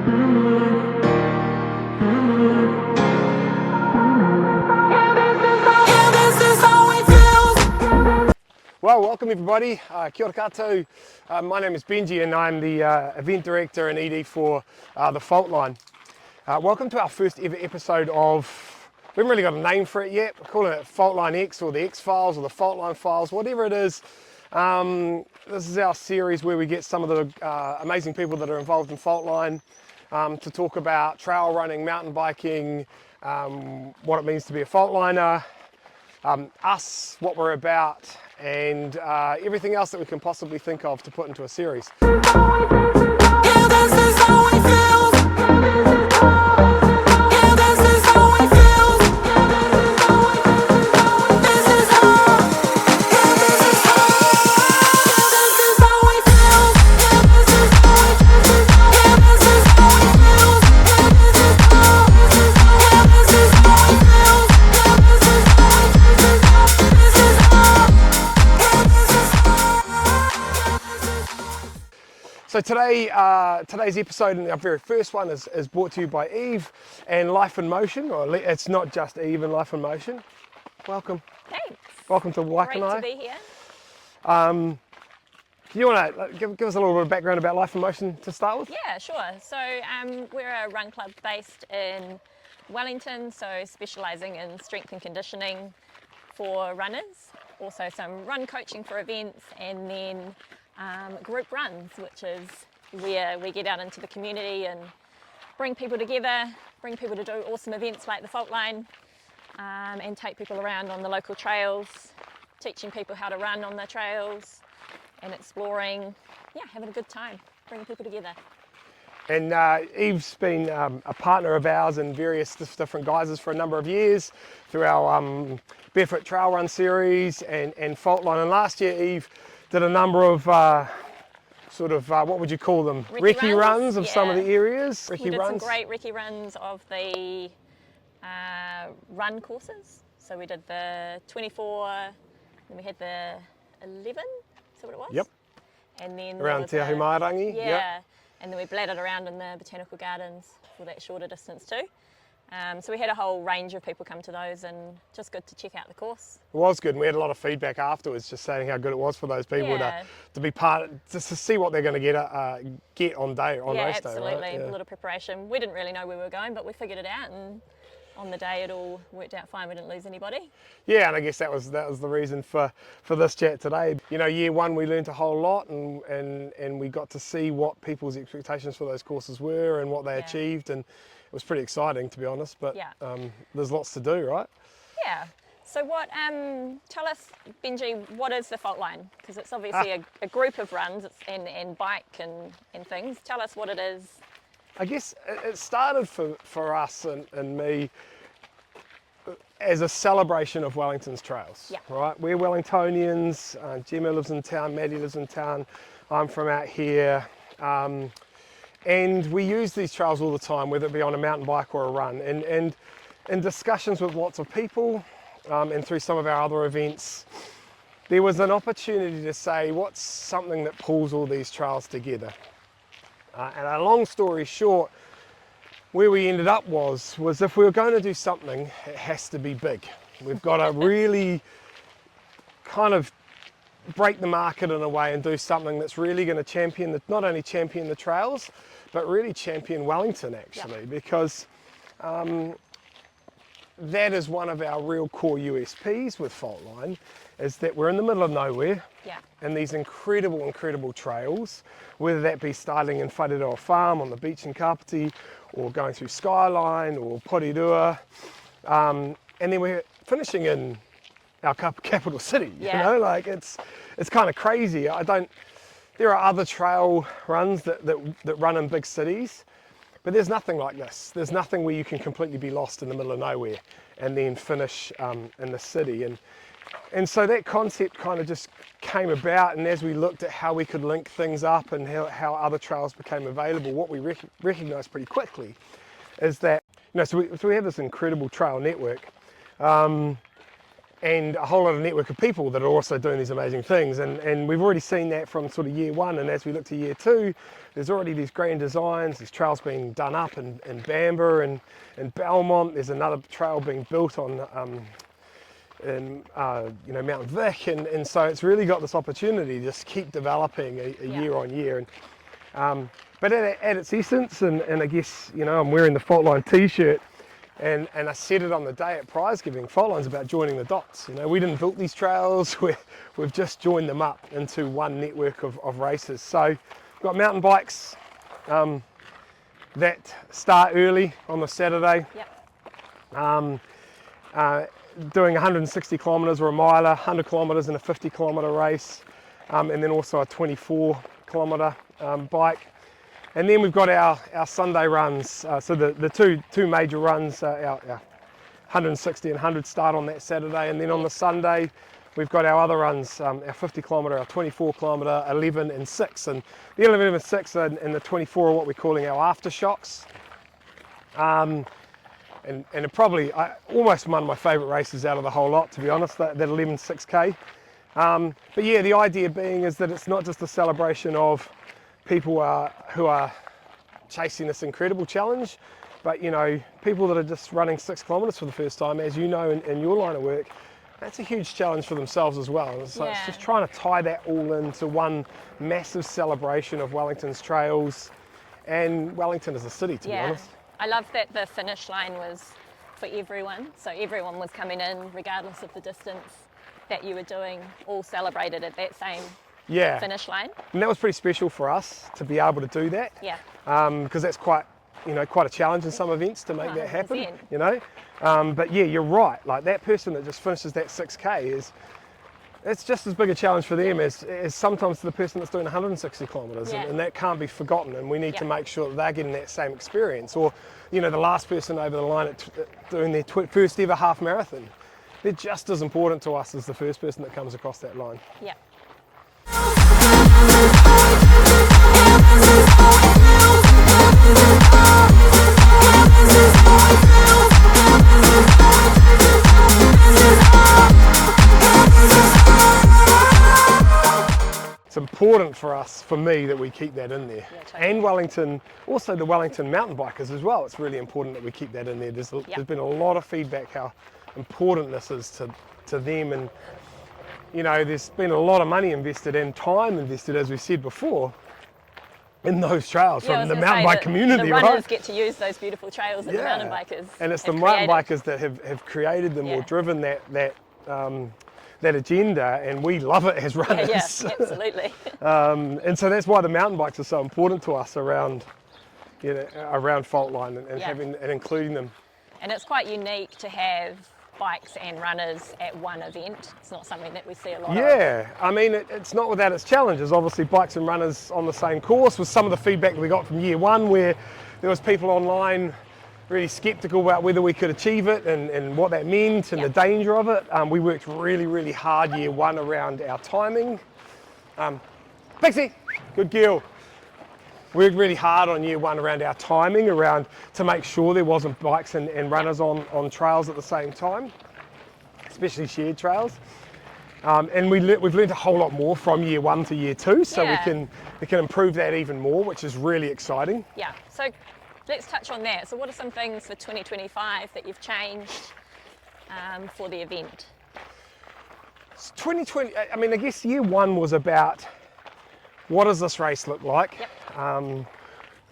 Well, welcome everybody. Kia ora koutou. My name is Benji and I'm the event director and ED for the Faultline. Welcome to our first ever episode of, we haven't really got a name for it yet. We're calling it Faultline X or the X Files or the Faultline Files, whatever it is. This is our series where we get some of the amazing people that are involved in Faultline to talk about trail running, mountain biking, what it means to be a Faultliner, us, what we're about, and everything else that we can possibly think of to put into a series. So today's episode, and our very first one, is brought to you by Eve and Life in Motion, or it's not just Eve and Life in Motion. Welcome. Thanks. Welcome to Waikanai. Great to be here. Do you want to give us a little bit of background about Life in Motion to start with? Yeah, sure. So we're a run club based in Wellington, so specialising in strength and conditioning for runners, also some run coaching for events, and then group runs, which is where we get out into the community and bring people together, bring people to do awesome events like the Faultline, and take people around on the local trails, teaching people how to run on the trails and exploring, having a good time, bringing people together. And Eve's been a partner of ours in various different guises for a number of years through our Barefoot Trail Run series and Faultline. And last year Eve did a number of what would you call them? Recce runs of some of the areas. We did some great recce runs of the run courses. So we did the 24, then we had the 11, is that what it was? Yep. And then around Te Ahi Mairangi. Yeah. Yep. And then we bladdered around in the botanical gardens for that shorter distance too. So we had a whole range of people come to those, and just good to check out the course. It was good, and we had a lot of feedback afterwards just saying how good it was for those people to be part, just to see what they're going to get on race day. Absolutely. Right? A little preparation. We didn't really know where we were going, but we figured it out, and on the day it all worked out fine. We didn't lose anybody. Yeah, and I guess that was the reason for this chat today. You know, year one we learned a whole lot, and we got to see what people's expectations for those courses were and what they achieved, and it was pretty exciting, to be honest, but there's lots to do, right? Yeah. So tell us, Benji, what is the Faultline? Because it's obviously a group of runs and bike and things. Tell us what it is. I guess it started for us and me as a celebration of Wellington's trails, right? We're Wellingtonians, Gemma lives in town, Maddie lives in town, I'm from out here. And we use these trails all the time, whether it be on a mountain bike or a run. And in discussions with lots of people and through some of our other events, there was an opportunity to say, what's something that pulls all these trails together? And a long story short, where we ended up was if we were going to do something, it has to be big. We've got to really kind of break the market in a way and do something that's really going to not only champion the trails, but really champion Wellington actually, because that is one of our real core USPs with Faultline, is that we're in the middle of nowhere, and these incredible trails, whether that be starting in Whareroa Farm on the beach in Kapiti, or going through Skyline or Porirua, and then we're finishing in our capital city. You know, like it's kind of crazy. There are other trail runs that run in big cities, but there's nothing like this. There's nothing where you can completely be lost in the middle of nowhere and then finish in the city. And so that concept kind of just came about, and as we looked at how we could link things up and how other trails became available, what we recognised pretty quickly is that, so we have this incredible trail network. and a whole lot of network of people that are also doing these amazing things. And we've already seen that from sort of year one, and as we look to year two, there's already these grand designs, there's trails being done up in Bamber and in Belmont. There's another trail being built on in Mount Vic, and so it's really got this opportunity to just keep developing a year on year. And but at its essence, and I guess, I'm wearing the Faultline t-shirt, and I said it on the day at prize giving. Faultline's about joining the dots. We didn't build these trails, we've just joined them up into one network of races. So we've got mountain bikes that start early on the Saturday. Doing 160 kilometres or a miler, 100 kilometres in a 50 kilometre race, and then also a 24 kilometre bike. And then we've got our Sunday runs, so the two major runs, our 160 and 100 start on that Saturday, and then on the Sunday we've got our other runs, our 50 kilometre, our 24 kilometre, 11 and 6. And the 11 and 6 and the 24 are what we're calling our aftershocks. And it probably almost one of my favourite races out of the whole lot, to be honest, that 11 6K. But yeah, the idea being is that it's not just a celebration of people who are chasing this incredible challenge, but people that are just running 6 kilometres for the first time, as you know in your line of work, that's a huge challenge for themselves as well. And so it's just trying to tie that all into one massive celebration of Wellington's trails and Wellington as a city, to be honest. I love that the finish line was for everyone, so everyone was coming in regardless of the distance that you were doing, all celebrated at that same finish line. And that was pretty special for us to be able to do that. Because that's quite a challenge in some events to make that happen. But yeah, you're right. Like that person that just finishes that 6K it's just as big a challenge for them as sometimes the person that's doing 160 kilometres, and that can't be forgotten, and we need to make sure that they're getting that same experience. Or, the last person over the line doing their first ever half marathon, they're just as important to us as the first person that comes across that line. It's important for me, that we keep that in there. And Wellington, also the Wellington mountain bikers as well. It's really important that we keep that in there. There's been a lot of feedback how important this is to them, and there's been a lot of money invested and time invested, as we said before, in those trails from the mountain bike community. The runners get to use those beautiful trails that the mountain bikers and it's the mountain bikers that have created them or driven that agenda, and we love it as runners. Absolutely. And so that's why the mountain bikes are so important to us around Faultline and having and including them. And it's quite unique to have bikes and runners at one event. It's not something that we see a lot of. I mean, it's not without its challenges. Obviously, bikes and runners on the same course was some of the feedback that we got from year one, where there was people online really sceptical about whether we could achieve it and what that meant and the danger of it. We worked really, really hard year one around our timing. Pixie, good girl. Worked really hard on year one around our timing, to make sure there wasn't bikes and runners on trails at the same time, especially shared trails. And we've learned a whole lot more from year one to year two, so we can improve that even more, which is really exciting. So let's touch on that. So what are some things for 2025 that you've changed for the event? 2020, I mean, I guess year one was about what does this race look like?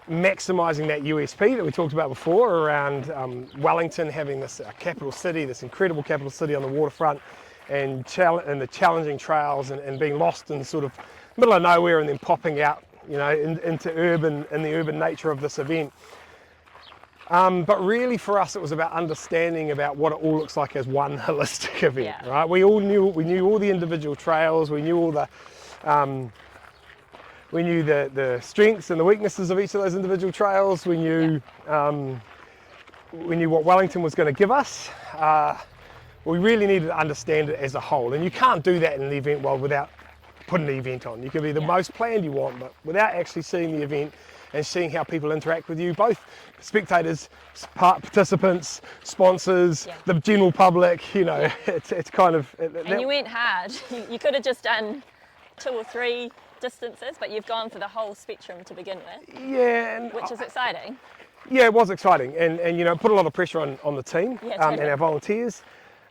Maximising that USP that we talked about before around Wellington having this capital city, this incredible capital city on the waterfront, and the challenging trails and being lost in sort of middle of nowhere and then popping out, into the urban nature of this event. But really for us it was about understanding about what it all looks like as one holistic event, right? We knew all the individual trails, we knew all the the strengths and the weaknesses of each of those individual trails. We knew what Wellington was going to give us. We really needed to understand it as a whole, and you can't do that in the event world without putting the event on. You can be the most planned you want, but without actually seeing the event and seeing how people interact with you, both spectators, participants, sponsors, the general public. You know, it's kind of. And you went hard. You could have just done 2 or 3 distances, but you've gone for the whole spectrum to begin with. Yeah, which is exciting. Yeah, it was exciting, and you know, put a lot of pressure on the team totally. and our volunteers.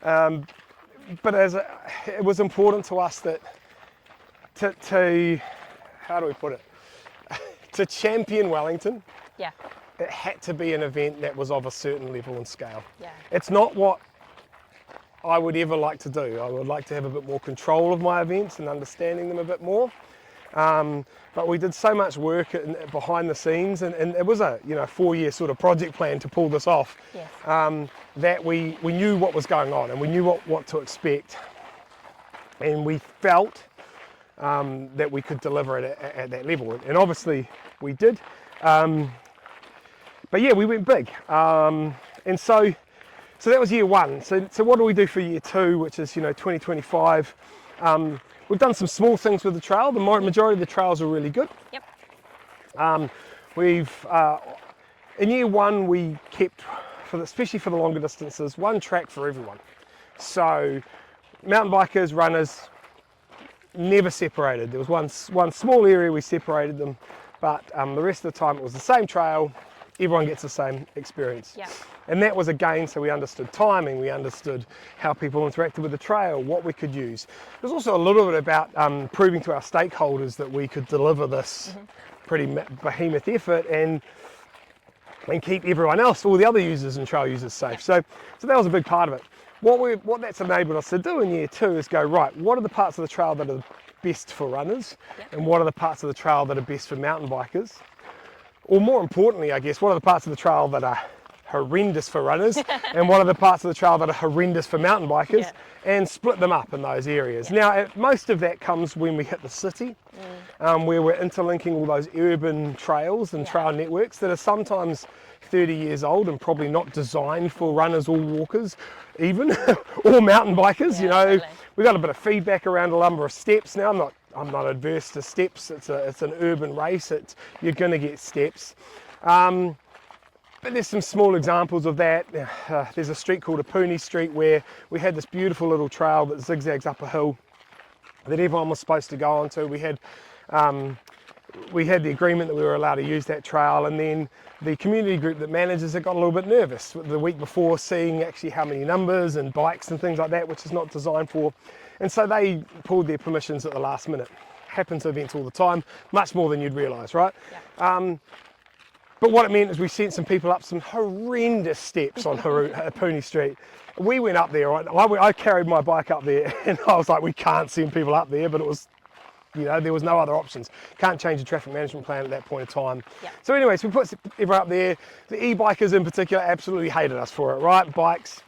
But it was important to us that to how do we put it? To champion Wellington, it had to be an event that was of a certain level and scale. Yeah. It's not what I would ever like to do. I would like to have a bit more control of my events and understanding them a bit more. But we did so much work behind the scenes, and it was a 4-year sort of project plan to pull this off. Yes. That we knew what was going on, and we knew what to expect, and we felt that we could deliver it at that level, and obviously we did. But yeah, we went big, and so that was year 1. So what do we do for year 2, which is 2025? We've done some small things with the trail. The majority of the trails are really good. Yep. In year 1 we kept, especially for the longer distances, one track for everyone. So mountain bikers, runners, never separated. There was one small area we separated them, but the rest of the time it was the same trail. Everyone gets the same experience. Yep. And that was again, so we understood timing, we understood how people interacted with the trail, what we could use. It was also a little bit about proving to our stakeholders that we could deliver this pretty behemoth effort and keep everyone else, all the other users and trail users safe. So that was a big part of it. What that's enabled us to do in year 2 is go, right, what are the parts of the trail that are best for runners, and what are the parts of the trail that are best for mountain bikers? Or more importantly, I guess, what are the parts of the trail that are horrendous for runners and what are the parts of the trail that are horrendous for mountain bikers, and split them up in those areas. Now, most of that comes when we hit the city, where we're interlinking all those urban trails and trail networks that are sometimes 30 years old and probably not designed for runners or walkers even, or mountain bikers. Totally. We got a bit of feedback around a number of steps. Now, I'm not adverse to steps. It's an urban race. You're going to get steps. But there's some small examples of that. There's a street called Apuni Street where we had this beautiful little trail that zigzags up a hill that everyone was supposed to go onto. We had the agreement that we were allowed to use that trail, and then the community group that manages it got a little bit nervous the week before, seeing actually how many numbers and bikes and things like that, which is not designed for. And so they pulled their permissions at the last minute. Happens to events all the time, much more than you'd realise, right? Yeah. But what it meant is we sent some people up some horrendous steps on Apuni Street. We went up there, right? I carried my bike up there, and I was like, we can't send people up there, but it was, there was no other options. Can't change the traffic management plan at that point in time. Yeah. So anyways, we put everyone up there. The e-bikers in particular absolutely hated us for it, right? Bikes,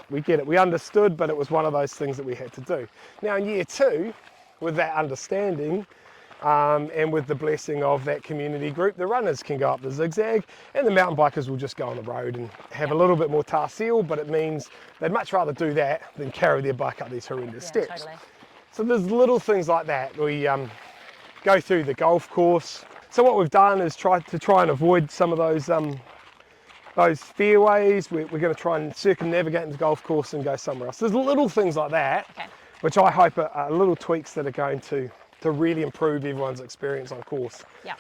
we get it. We understood, but it was one of those things that we had to do. Now in year 2, with that understanding, and with the blessing of that community group, the runners can go up the zigzag and the mountain bikers will just go on the road and have a little bit more tarsal, but it means they'd much rather do that than carry their bike up these horrendous steps. Totally. So there's little things like that. We go through the golf course. So what we've done is try and avoid some of those fairways. We're going to try and circumnavigate the golf course and go somewhere else. There's little things like that, which I hope are little tweaks that are going to really improve everyone's experience on course. Yeah.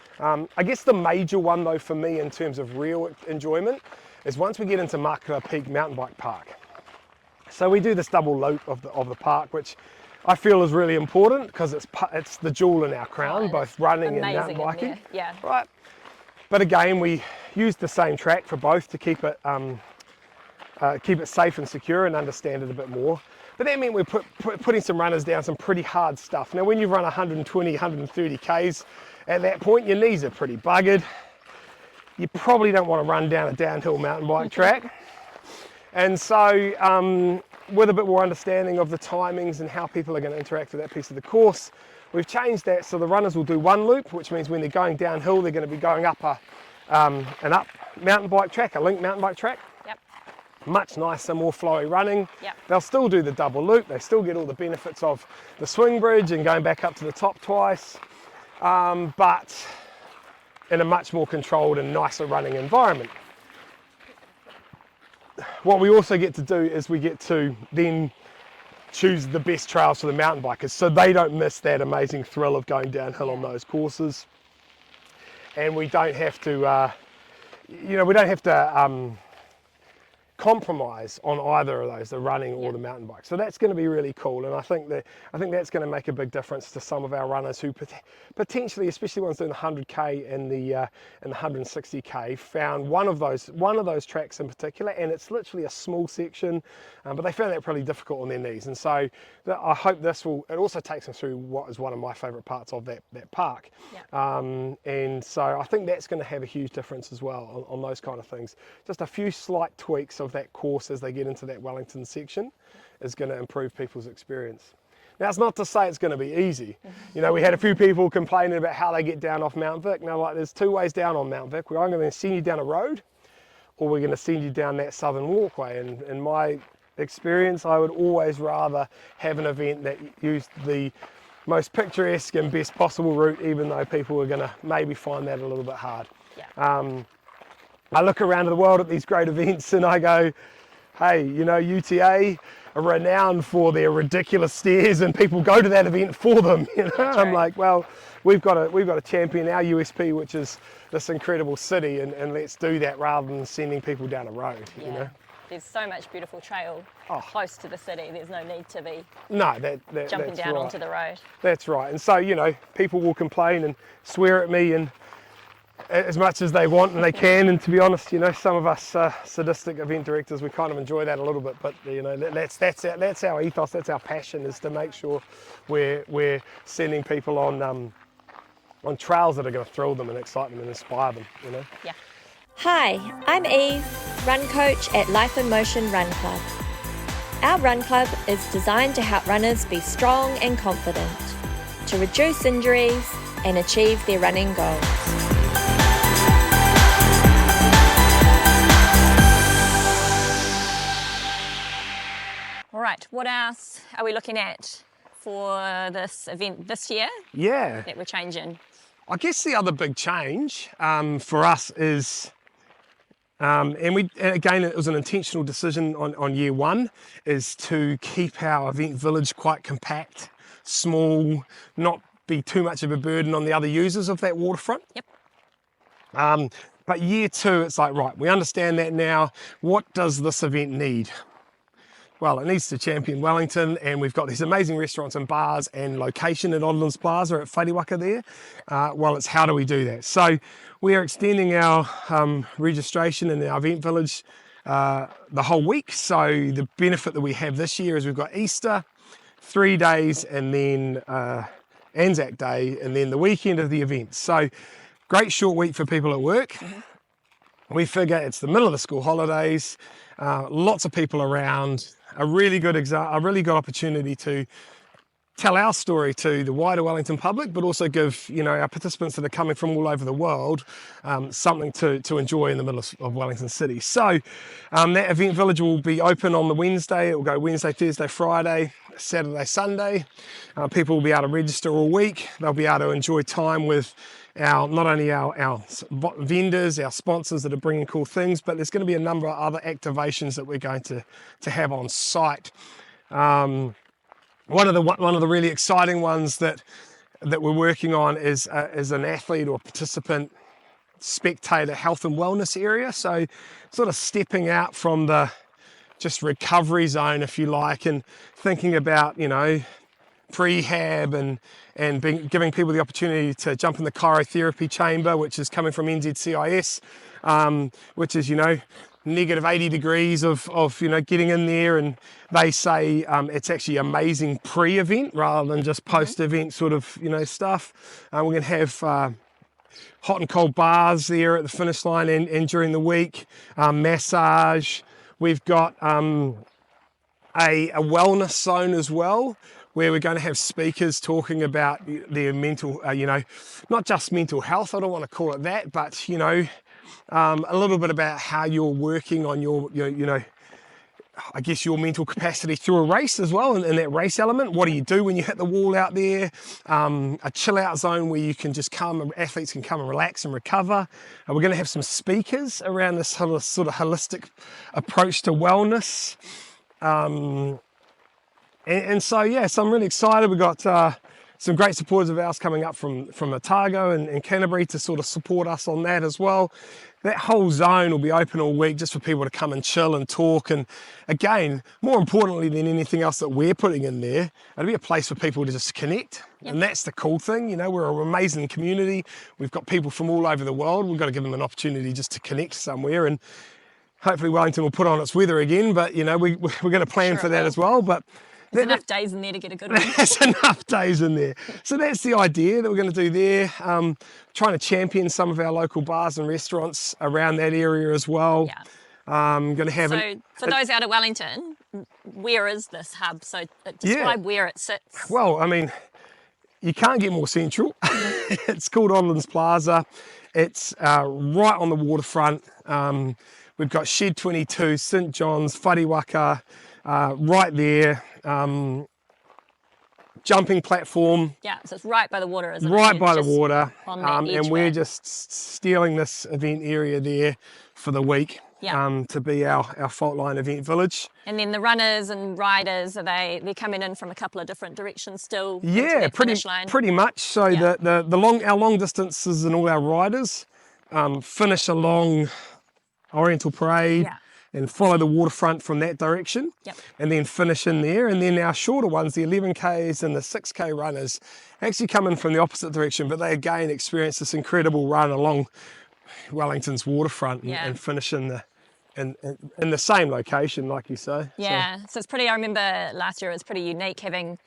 I guess the major one though for me in terms of real enjoyment is once we get into Makara Peak Mountain Bike Park. So we do this double loop of the park, which I feel is really important because it's the jewel in our crown, both running and mountain biking. Yeah. Right. But again, we use the same track for both to keep it safe and secure and understand it a bit more. But that meant we're putting some runners down some pretty hard stuff. Now when you run 120, 130 Ks, at that point your knees are pretty buggered. You probably don't want to run down a downhill mountain bike track. And so with a bit more understanding of the timings and how people are going to interact with that piece of the course, we've changed that so the runners will do one loop, which means when they're going downhill they're going to be going up an up mountain bike track, a link mountain bike track. Much nicer, more flowy running. Yep. They'll still do the double loop. They still get all the benefits of the swing bridge and going back up to the top twice. But in a much more controlled and nicer running environment. What we also get to do is we get to then choose the best trails for the mountain bikers, so they don't miss that amazing thrill of going downhill on those courses. And we don't have to, compromise on either of those, the running or the mountain bike. So that's going to be really cool, and I think that's going to make a big difference to some of our runners who potentially, especially ones doing the 100k and the 160k, found one of those tracks in particular, and it's literally a small section, but they found that pretty difficult on their knees. And so I hope it also takes them through what is one of my favourite parts of that park. And so I think that's going to have a huge difference as well on those kind of things. Just a few slight tweaks of that course as they get into that Wellington section is going to improve people's experience. Now, it's not to say it's going to be easy. You know, we had a few people complaining about how they get down off Mount Vic. Now, like, there's two ways down on Mount Vic. We're either going to send you down a road, or we're going to send you down that southern walkway. And in my experience, I would always rather have an event that used the most picturesque and best possible route, even though people are going to maybe find that a little bit hard. I look around the world at these great events and I go, hey, you know, UTA are renowned for their ridiculous stairs, and people go to that event for them. You know, I'm like, well, we've got to champion our USP, which is this incredible city, and let's do that rather than sending people down a road. You know, there's so much beautiful trail close to the city. There's no need to be jumping down onto the road. That's right. And so, you know, people will complain and swear at me and as much as they want and they can, and to be honest, you know, some of us sadistic event directors, we kind of enjoy that a little bit, but you know, that's our ethos, that's our passion, is to make sure we're sending people on trails that are going to thrill them and excite them and inspire them, you know. Hi, I'm Eve, run coach at Life in Motion Run Club. Our run club is designed to help runners be strong and confident, to reduce injuries and achieve their running goals. All right, what else are we looking at for this event this year? That we're changing. I guess the other big change for us is, and again, it was an intentional decision on year one, is to keep our event village quite compact, small, not be too much of a burden on the other users of that waterfront. But year two, it's like, right, we understand that now. What does this event need? Well, it needs to champion Wellington, and we've got these amazing restaurants and bars and location at Oddlands Plaza at Whairiwaka there. Well, it's how do we do that? So we are extending our registration in our event village the whole week. So the benefit that we have this year is we've got Easter, 3 days, and then Anzac Day, and then the weekend of the event. So great short week for people at work. We figure it's the middle of the school holidays, lots of people around, a really good opportunity to tell our story to the wider Wellington public, but also give, you know, our participants that are coming from all over the world something to enjoy in the middle of Wellington City. So that event village will be open on the Wednesday. It will go Wednesday, Thursday, Friday, Saturday, Sunday. People will be able to register all week. They'll be able to enjoy time with not only our vendors, our sponsors that are bringing cool things, but there's going to be a number of other activations that we're going to have on site. One of the really exciting ones that we're working on is an athlete or participant spectator health and wellness area. So sort of stepping out from the just recovery zone, if you like, and thinking about, you know, prehab and giving people the opportunity to jump in the cryotherapy chamber, which is coming from NZCIS, which is, you know, negative 80 degrees of you know, getting in there, and they say it's actually amazing pre-event rather than just post-event sort of, you know, stuff. We're going to have hot and cold baths there at the finish line and during the week, massage. We've got a wellness zone as well, where we're going to have speakers talking about their mental, you know, not just mental health, I don't want to call it that, but, you know, a little bit about how you're working on your you know, I guess, your mental capacity through a race as well, and that race element. What do you do when you hit the wall out there? A chill out zone where you can just come, athletes can come and relax and recover. We're going to have some speakers around this sort of holistic approach to wellness. And so I'm really excited. We've got some great supporters of ours coming up from Otago and Canterbury to sort of support us on that as well. That whole zone will be open all week just for people to come and chill and talk. And again, more importantly than anything else that we're putting in there, it'll be a place for people to just connect. Yep. And that's the cool thing. You know, we're an amazing community. We've got people from all over the world. We've got to give them an opportunity just to connect somewhere. And hopefully Wellington will put on its weather again. But, you know, we're going to plan for that as well. But there's enough days in there to get a good one. There's enough days in there. So that's the idea that we're going to do there. Trying to champion some of our local bars and restaurants around that area as well. Yeah. Going to have for those out of Wellington, where is this hub? So describe where it sits. Well, I mean, you can't get more central. It's called Odlands Plaza. It's right on the waterfront. We've got Shed 22, St John's, Whariwaka, right there. Jumping platform. Yeah, so it's right by the water, isn't it? Right by the water. And we're just stealing this event area there for the week to be our Faultline event village. And then the runners and riders, they're coming in from a couple of different directions still? Yeah, pretty much. So our long distances and all our riders finish along Oriental Parade. Yeah. And follow the waterfront from that direction, and then finish in there. And then our shorter ones, the 11Ks and the 6K runners, actually come in from the opposite direction, but they again experience this incredible run along Wellington's waterfront and finish in the same location, like you say. Yeah, so it's pretty, I remember last year it was pretty unique having,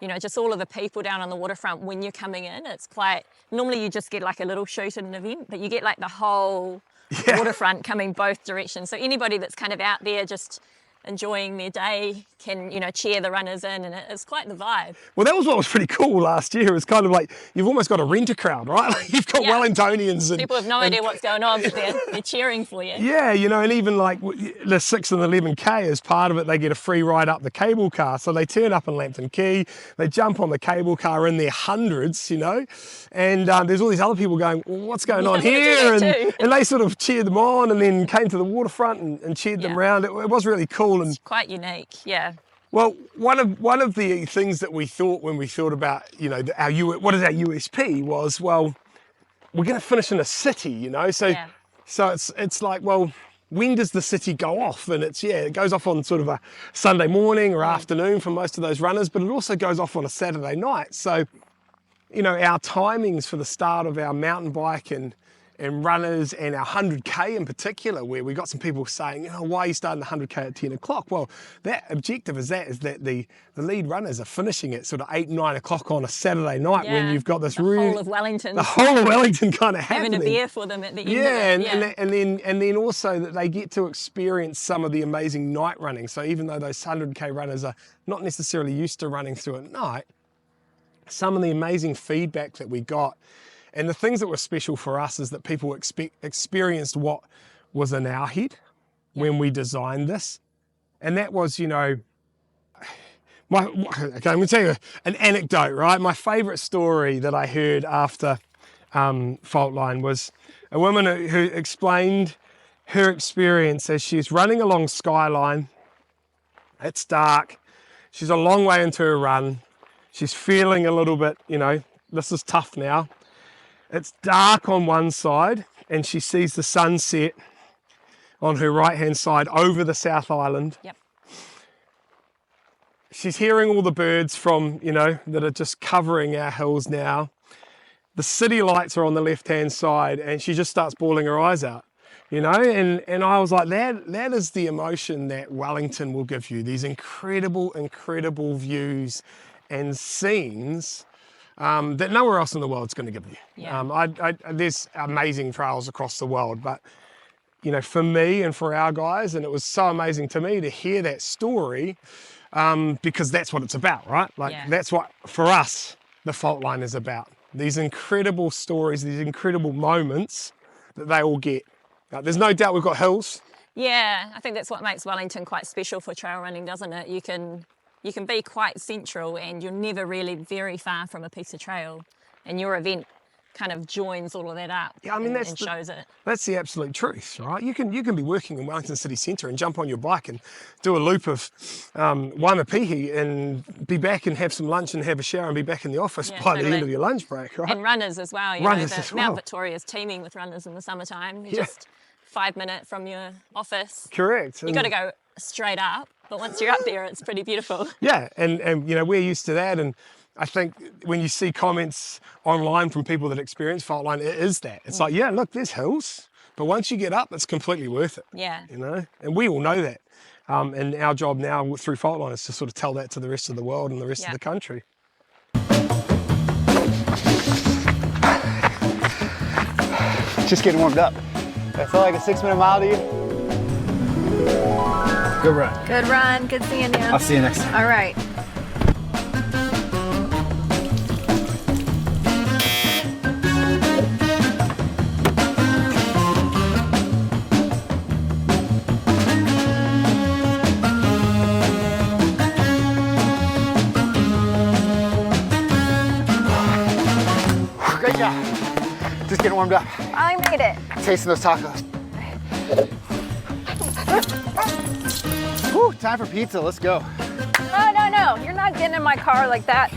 you know, just all of the people down on the waterfront when you're coming in. It's quite, normally you just get like a little shoot at an event, but you get like the whole waterfront coming both directions. So anybody that's kind of out there just enjoying their day can, you know, cheer the runners in, and it's quite the vibe. Well, that was what was pretty cool last year. It was kind of like, you've almost got a rent-a-crowd, right? Like you've got Wellingtonians. And people have no idea what's going on, but they're cheering for you. Yeah, you know, and even like the 6 and 11K as part of it, they get a free ride up the cable car. So they turn up in Lambton Quay, they jump on the cable car in their hundreds, you know, and there's all these other people going, well, what's going on here? And they sort of cheered them on and then came to the waterfront and cheered them around. It was really cool. It's quite unique, yeah. Well, one of the things that we thought when we thought about, you know, what is our USP was, well, we're going to finish in a city, you know, so it's like, well, when does the city go off? And it goes off on sort of a Sunday morning or afternoon for most of those runners, but it also goes off on a Saturday night. So, you know, our timings for the start of our mountain bike and runners and our 100K in particular, where we got some people saying, oh, why are you starting the 100K at 10 o'clock? Well, that objective is that the lead runners are finishing at sort of 8, 9 o'clock on a Saturday night when you've got this the whole of Wellington. The whole of Wellington kind of happening. Having a beer for them at the end of it. And then also that they get to experience some of the amazing night running. So even though those 100K runners are not necessarily used to running through at night, some of the amazing feedback that we got, and the things that were special for us is that people experienced what was in our head when we designed this. And that was, you know, I'm going to tell you an anecdote, right? My favourite story that I heard after Faultline was a woman who explained her experience as she's running along Skyline. It's dark. She's a long way into her run. She's feeling a little bit, you know, this is tough now. It's dark on one side and she sees the sunset on her right-hand side over the South Island. Yep. She's hearing all the birds from, you know, that are just covering our hills now. The city lights are on the left-hand side and she just starts bawling her eyes out, you know, and I was like, that is the emotion that Wellington will give you, these incredible, incredible views and scenes that nowhere else in the world is going to give you. Yeah. There's amazing trails across the world, but you know, for me and for our guys, and it was so amazing to me to hear that story, because that's what it's about, right? Like that's what for us the Faultline is about. These incredible stories, these incredible moments that they all get. There's no doubt we've got hills. Yeah, I think that's what makes Wellington quite special for trail running, doesn't it? You can be quite central and you're never really very far from a piece of trail, and your event kind of joins all of that up. Yeah, I mean, and shows it. That's the absolute truth, right? You can be working in Wellington City Centre and jump on your bike and do a loop of Waimapihi and be back and have some lunch and have a shower and be back in the office by the end of your lunch break, right? And runners as well. Mount Victoria's teeming with runners in the summertime. Just 5 minutes from your office. Correct. You've got to go straight up, but once you're up there, it's pretty beautiful. Yeah, and we're used to that, and I think when you see comments online from people that experience Faultline, it is that. It's like, yeah, look, there's hills, but once you get up, it's completely worth it. Yeah. And we all know that. And our job now through Faultline is to sort of tell that to the rest of the world and the rest of the country. Just getting warmed up. I feel like a 6-minute mile to you. Good run. Good run. Good seeing you. I'll see you next time. All right. Great job. Just getting warmed up. I made it. Tasting those tacos. Whew, time for pizza. Let's go. No. You're not getting in my car like that.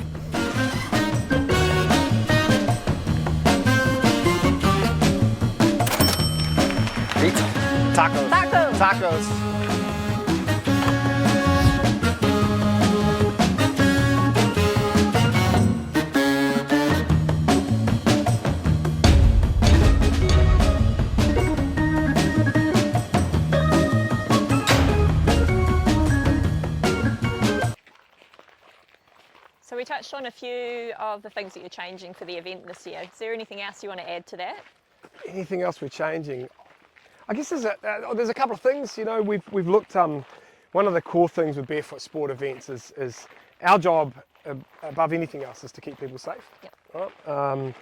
Pizza. Tacos. Tacos. Tacos. So we touched on a few of the things that you're changing for the event this year. Is there anything else you want to add to that? Anything else we're changing? I guess there's a couple of things. We've looked. One of the core things with barefoot sport events is our job above anything else is to keep people safe. Yep. Right?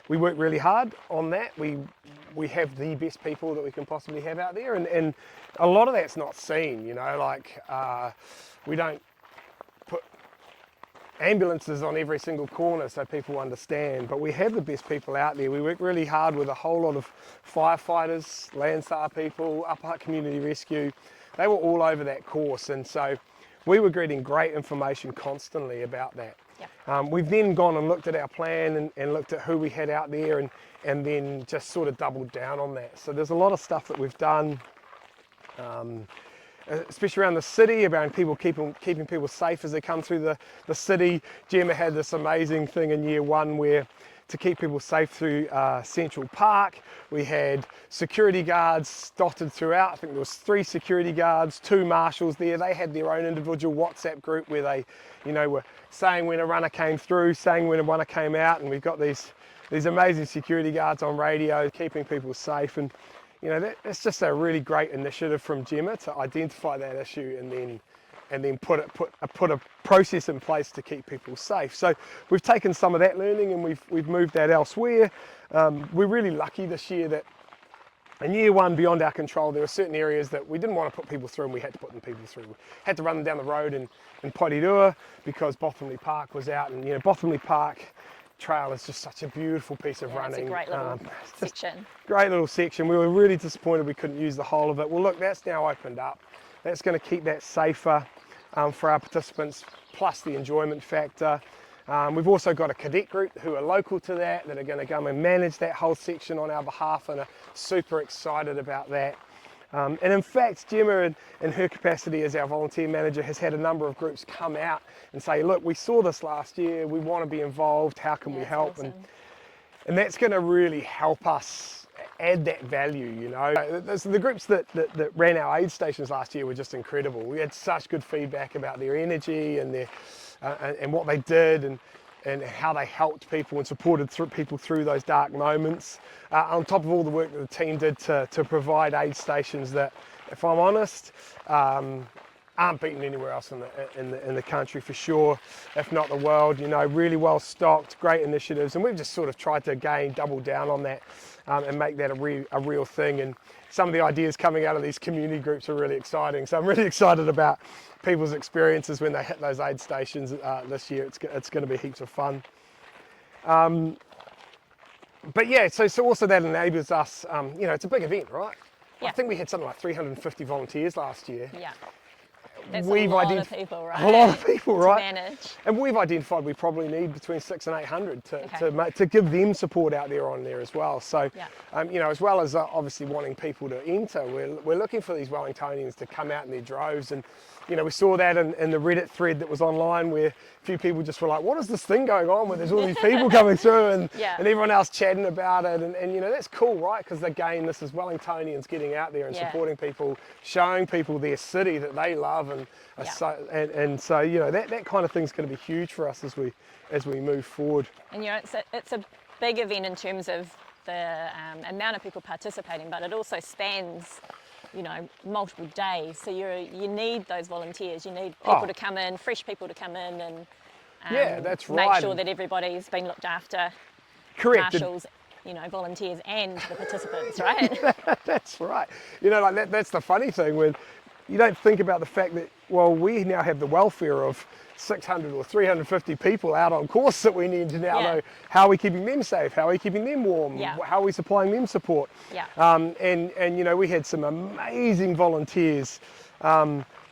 We work really hard on that. We have the best people that we can possibly have out there, and a lot of that's not seen. We don't put ambulances on every single corner so people understand, but we have the best people out there. We work really hard with a whole lot of firefighters, Landstar people, Upper Hutt Community Rescue. They were all over that course, and so we were getting great information constantly about that. Yep. We've then gone and looked at our plan and looked at who we had out there and then just sort of doubled down on that. So there's a lot of stuff that we've done, especially around the city, around people keeping people safe as they come through the city. Gemma had this amazing thing in year one where to keep people safe through Central Park, we had security guards dotted throughout. I think there was 3 security guards, 2 marshals there. They had their own individual WhatsApp group where they, were saying when a runner came through, saying when a runner came out, and we've got these amazing security guards on radio keeping people safe. And that's just a really great initiative from Gemma to identify that issue and then put a process in place to keep people safe. So we've taken some of that learning and we've moved that elsewhere. We're really lucky this year that in year one, beyond our control, there were certain areas that we didn't want to put people through and we had to put them people through. We had to run them down the road in Porirua because Bothamley Park was out, and Bothamley Park Trail is just such a beautiful piece of running. It's a great little section. Great little section. We were really disappointed we couldn't use the whole of it. Well, look, that's now opened up. That's going to keep that safer for our participants, plus the enjoyment factor. We've also got a cadet group who are local to that are going to come and manage that whole section on our behalf, and are super excited about that. And in fact, Gemma, in her capacity as our volunteer manager, has had a number of groups come out and say, look, we saw this last year, we want to be involved, how can we help? Awesome. And that's going to really help us add that value, The groups that ran our aid stations last year were just incredible. We had such good feedback about their energy and their and what they did and how they helped people and supported people through those dark moments. On top of all the work that the team did to provide aid stations that, if I'm honest, aren't beaten anywhere else in the country for sure, if not the world. You know, really well stocked, great initiatives, and we've just sort of tried to again double down on that and make that a real thing. And some of the ideas coming out of these community groups are really exciting. So I'm really excited about people's experiences when they hit those aid stations this year. It's going to be heaps of fun. But yeah, so also that enables us. You know, it's a big event, right? Yeah. I think we had something like 350 volunteers last year. Yeah. That's We've a lot of people, right? A lot of people, to right? manage. And we've identified we probably need between 600 and 800 Okay. to give them support out there on there as well. So, Yeah. you know, as well as obviously wanting people to enter, we're looking for these Wellingtonians to come out in their droves. And, you know, we saw that in the Reddit thread that was online where a few people just were like, what is this thing going on where there's all these people coming through and everyone else chatting about it. And, you know, that's cool, right? Because again, this is Wellingtonians getting out there and supporting people, showing people their city that they love and so you know that kind of thing's going to be huge for us as we move forward. And you know, it's a big event in terms of the amount of people participating, but it also spans, you know, multiple days. So you need those volunteers. You need people to come in, fresh people to come in, and that's make right. sure that everybody's been looked after. Correct. Marshals, you know, volunteers and the participants, right? That's right. You know, like that's the funny thing when you don't think about the fact that, well, we now have the welfare of 600 or 350 people out on course that we need to now know how are we keeping them safe, how are we keeping them warm, how are we supplying them support. And you know, we had some amazing volunteers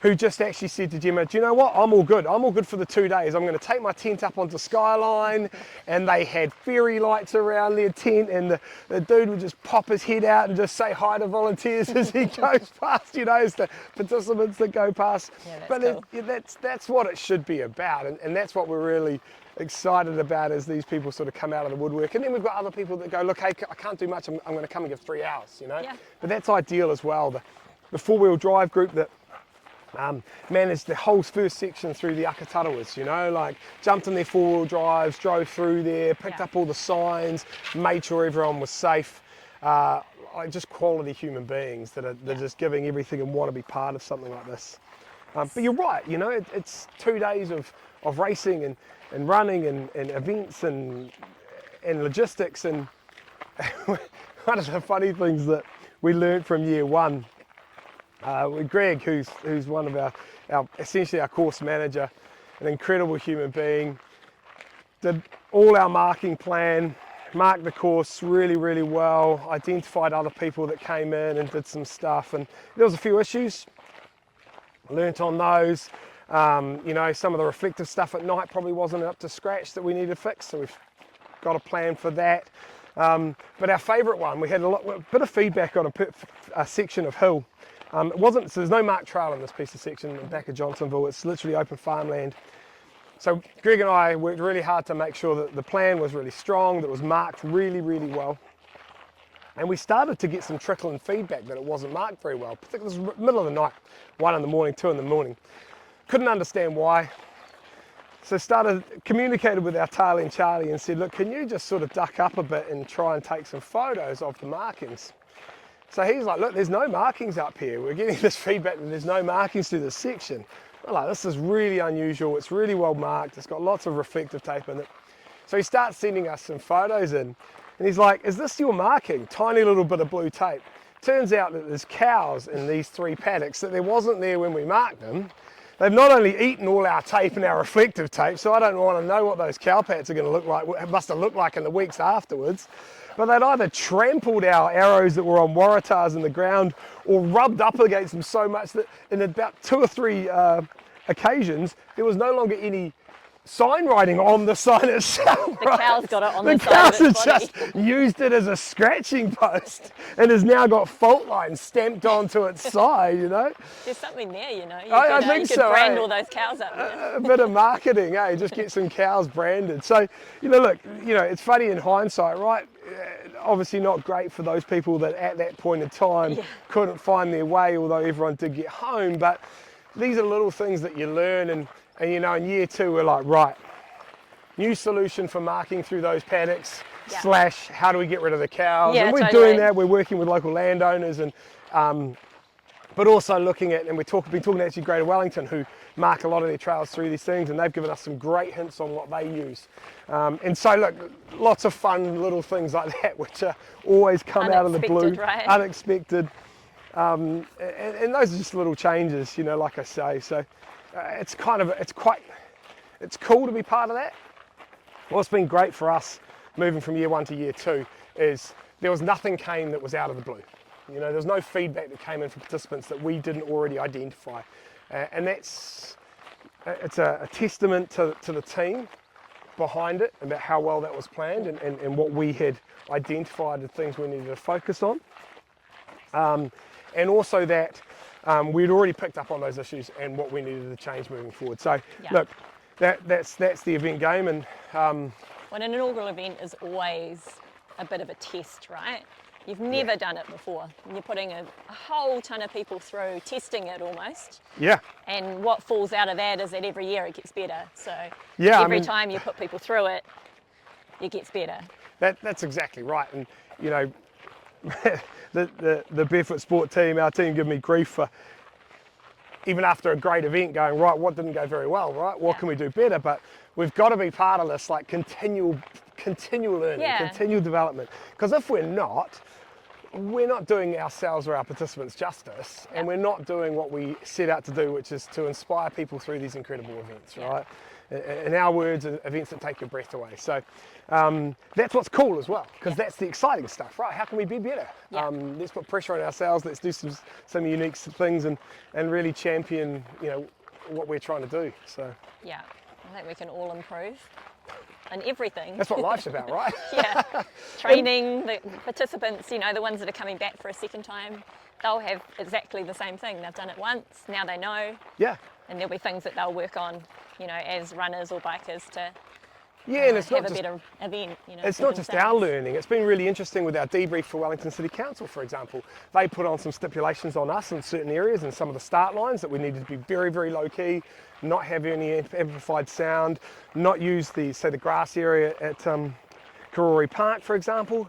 who just actually said to Gemma, do you know what, I'm all good for the 2 days. I'm going to take my tent up onto Skyline. And they had fairy lights around their tent, and the dude would just pop his head out and just say hi to volunteers as he goes past, you know, as the participants that go past. But cool. that's what it should be about, and that's what we're really excited about as these people sort of come out of the woodwork. And then we've got other people that go, look, hey, I can't do much, I'm going to come and give 3 hours, you know. But that's ideal as well. The four-wheel drive group that managed the whole first section through the Akatarawas, you know, like jumped in their four-wheel drives, drove through there, picked up all the signs, made sure everyone was safe. Like just quality human beings that are they're just giving everything and want to be part of something like this. But you're right, you know, it's 2 days of racing and running and events and logistics. And one of the funny things that we learned from year one, with Greg, who's one of our essentially our course manager, an incredible human being, did all our marking plan, marked the course really, really well, identified other people that came in and did some stuff, and there was a few issues, learnt on those. You know, some of the reflective stuff at night probably wasn't up to scratch that we needed to fix, so we've got a plan for that. But our favourite one, we had a bit of feedback on a section of hill. It wasn't, so there's no marked trail in this piece of section in the back of Johnsonville. It's literally open farmland. So Greg and I worked really hard to make sure that the plan was really strong, that it was marked really, really well. And we started to get some trickling feedback that it wasn't marked very well, particularly it was middle of the night, 1 in the morning, 2 in the morning. Couldn't understand why. So communicated with our tail end Charlie and said, look, can you just sort of duck up a bit and try and take some photos of the markings? So he's like, look, there's no markings up here. We're getting this feedback that there's no markings through this section. We're like, this is really unusual. It's really well marked. It's got lots of reflective tape in it. So he starts sending us some photos in. And he's like, is this your marking? Tiny little bit of blue tape. Turns out that there's cows in these 3 paddocks that there wasn't there when we marked them. They've not only eaten all our tape and our reflective tape, so I don't want to know what those cow pats are going to look like, it must have looked like in the weeks afterwards. But they'd either trampled our arrows that were on waratahs in the ground or rubbed up against them so much that in about 2 or 3 occasions, there was no longer any sign writing on the sign itself. The cow's got it on the The side cows of its have body. just used it as a scratching post and has now got Faultline stamped onto its side, you know. There's something there, you know. I think you could so, brand eh? all those cows up there. A bit of marketing, eh? Just get some cows branded. So, you know, look, you know, it's funny in hindsight, right? Obviously not great for those people that at that point in time couldn't find their way, although everyone did get home. But these are little things that you learn, and you know, in year 2 we're like, right, new solution for marking through those paddocks / how do we get rid of the cows? Yeah, and we're totally. doing that. We're working with local landowners and but also looking at, and we've been talking to actually Greater Wellington, who mark a lot of their trails through these things, and they've given us some great hints on what they use. And so look, lots of fun little things like that, which are always come out of the blue, right? unexpected. And those are just little changes, you know, like I say. So it's cool to be part of that. What's been great for us moving from year 1 to year 2 is there was nothing came that was out of the blue. You know, there's no feedback that came in from participants that we didn't already identify. And it's a testament to the team behind it, about how well that was planned and what we had identified, the things we needed to focus on. And also that we'd already picked up on those issues and what we needed to change moving forward. So look, that's the event game. And well, an inaugural event is always a bit of a test, right? You've never done it before. You're putting a whole ton of people through, testing it almost. Yeah. And what falls out of that is that every year it gets better. So yeah, every time you put people through it, it gets better. That's exactly right. And you know, the barefoot sport team, our team, give me grief for even after a great event going, right, what didn't go very well, right? What can we do better? But we've got to be part of this, like continual learning, continual development. Because if we're not doing ourselves or our participants justice, and we're not doing what we set out to do, which is to inspire people through these incredible events, right? In our words, events that take your breath away. So that's what's cool as well, because that's the exciting stuff, right? How can we be better? Let's put pressure on ourselves. Let's do some unique things and really champion, you know, what we're trying to do. So yeah, I think we can all improve. And everything. That's what life's about, right? Yeah. Training, the participants, you know, the ones that are coming back for a second time, they'll have exactly the same thing. They've done it once, now they know. Yeah. And there'll be things that they'll work on, you know, as runners or bikers to and it's have not a just, better event. You know, it's not just our learning. It's been really interesting with our debrief for Wellington City Council, for example. They put on some stipulations on us in certain areas and some of the start lines that we needed to be very, very low key, not have any amplified sound, not use the grass area at Karori Park, for example.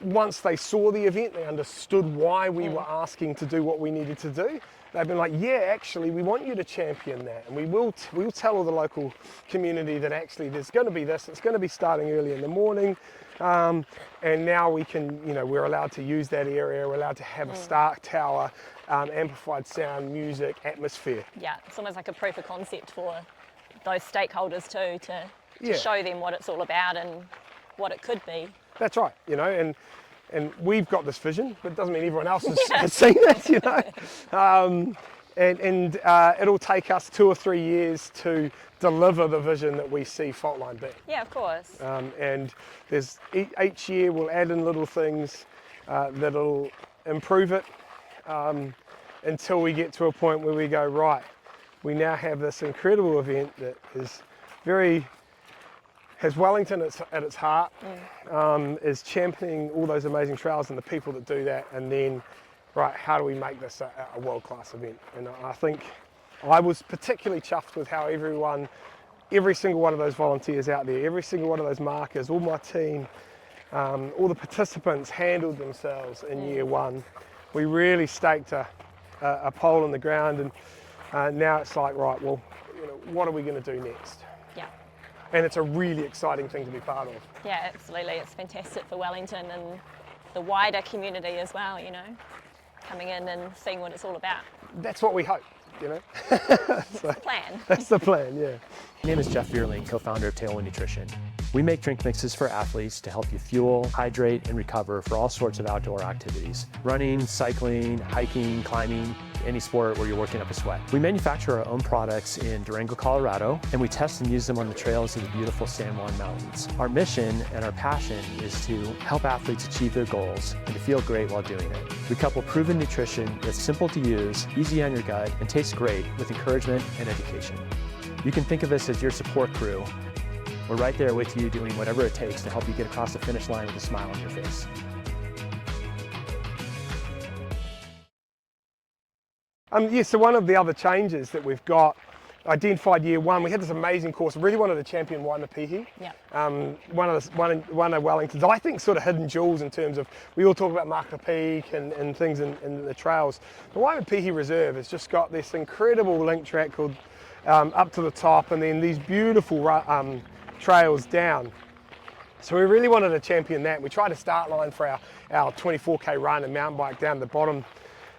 Once they saw the event, they understood why we were asking to do what we needed to do. They've been like, yeah, actually, we want you to champion that. And we'll tell all the local community that actually there's going to be this, it's going to be starting early in the morning. And now we can, you know, we're allowed to use that area, we're allowed to have a start tower, amplified sound, music, atmosphere. Yeah, it's almost like a proof of concept for those stakeholders too, to show them what it's all about and what it could be. That's right, you know, and we've got this vision, but it doesn't mean everyone else has seen it, you know. And it'll take us 2 or 3 years to deliver the vision that we see Faultline being. Yeah, of course. And there's each year we'll add in little things that'll improve it until we get to a point where we go, right, we now have this incredible event that is has Wellington at its heart, is championing all those amazing trails and the people that do that, and then, right, how do we make this a world-class event? And I think I was particularly chuffed with how every single one of those volunteers out there, every single one of those markers, all my team, all the participants handled themselves in year 1. We really staked a pole in the ground, and now it's like, right, well, you know, what are we going to do next? Yeah. And it's a really exciting thing to be part of. Yeah, absolutely. It's fantastic for Wellington and the wider community as well, you know, coming in and seeing what it's all about. That's what we hope, you know. That's the plan. That's the plan, yeah. My name is Jeff Veerling, co-founder of Tailwind Nutrition. We make drink mixes for athletes to help you fuel, hydrate, and recover for all sorts of outdoor activities. Running, cycling, hiking, climbing, any sport where you're working up a sweat. We manufacture our own products in Durango, Colorado, and we test and use them on the trails of the beautiful San Juan Mountains. Our mission and our passion is to help athletes achieve their goals and to feel great while doing it. We couple proven nutrition that's simple to use, easy on your gut, and tastes great with encouragement and education. You can think of us as your support crew. We're right there with you doing whatever it takes to help you get across the finish line with a smile on your face. So one of the other changes that we've got identified year one. We had this amazing course. Really wanted to champion Waimapihi. Yeah. One of Wellington's, I think, sort of hidden jewels in terms of, we all talk about Marker Peak and things in the trails. The Waimapihi Reserve has just got this incredible link track called up to the top, and then these beautiful trails down. So we really wanted to champion that. We tried a start line for our 24k run and mountain bike down the bottom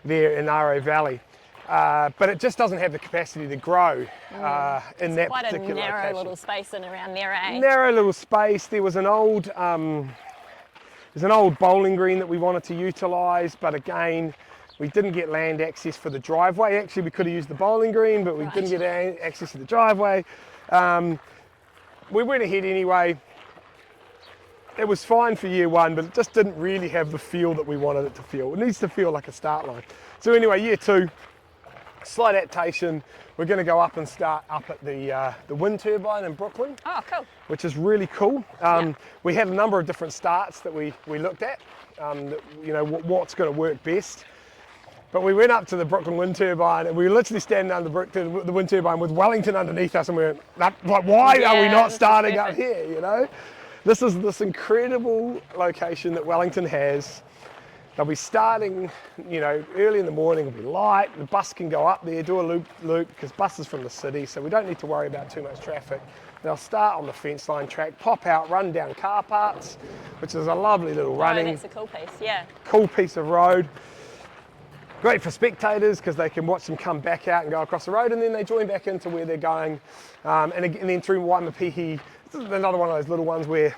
there in Aro Valley. But it just doesn't have the capacity to grow in that Quite particular a narrow location. little space in around there, eh? Narrow little space. There was an old bowling green that we wanted to utilise, but again, we didn't get land access for the driveway. Actually, we could have used the bowling green, but we didn't get access to the driveway. We went ahead anyway. It was fine for year one, but it just didn't really have the feel that we wanted it to feel. It needs to feel like a start line. So anyway, year two, slight adaptation. We're going to go up and start up at the wind turbine in Brooklyn. Oh, cool. Which is really cool. We had a number of different starts that we looked at, what's going to work best. But we went up to the Brooklyn wind turbine, and we were literally standing under the wind turbine with Wellington underneath us, and we were like, why are we not starting up here, you know? This is this incredible location that Wellington has. They'll be starting, early in the morning, it'll be light, the bus can go up there, do a loop, because bus is from the city, so we don't need to worry about too much traffic. They'll start on the fence line track, pop out, run down car parts, which is a lovely little running. Oh, that's a cool piece, yeah. Cool piece of road. Great for spectators, because they can watch them come back out and go across the road, and then they join back into where they're going. And then through Waimapihi, this is another one of those little ones where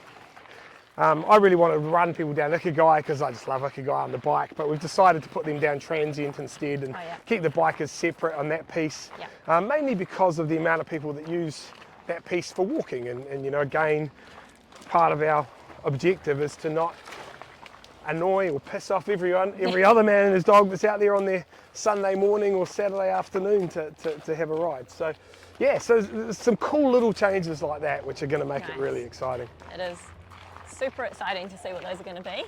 I really want to run people down Ikagai, because I just love Ikagai on the bike, but we've decided to put them down transient instead and keep the bikers separate on that piece, mainly because of the amount of people that use that piece for walking. And again, part of our objective is to not annoy or piss off every other man and his dog that's out there on their Sunday morning or Saturday afternoon to have a ride. So yeah, so there's some cool little changes like that which are going to make it really exciting. It is super exciting to see what those are going to be.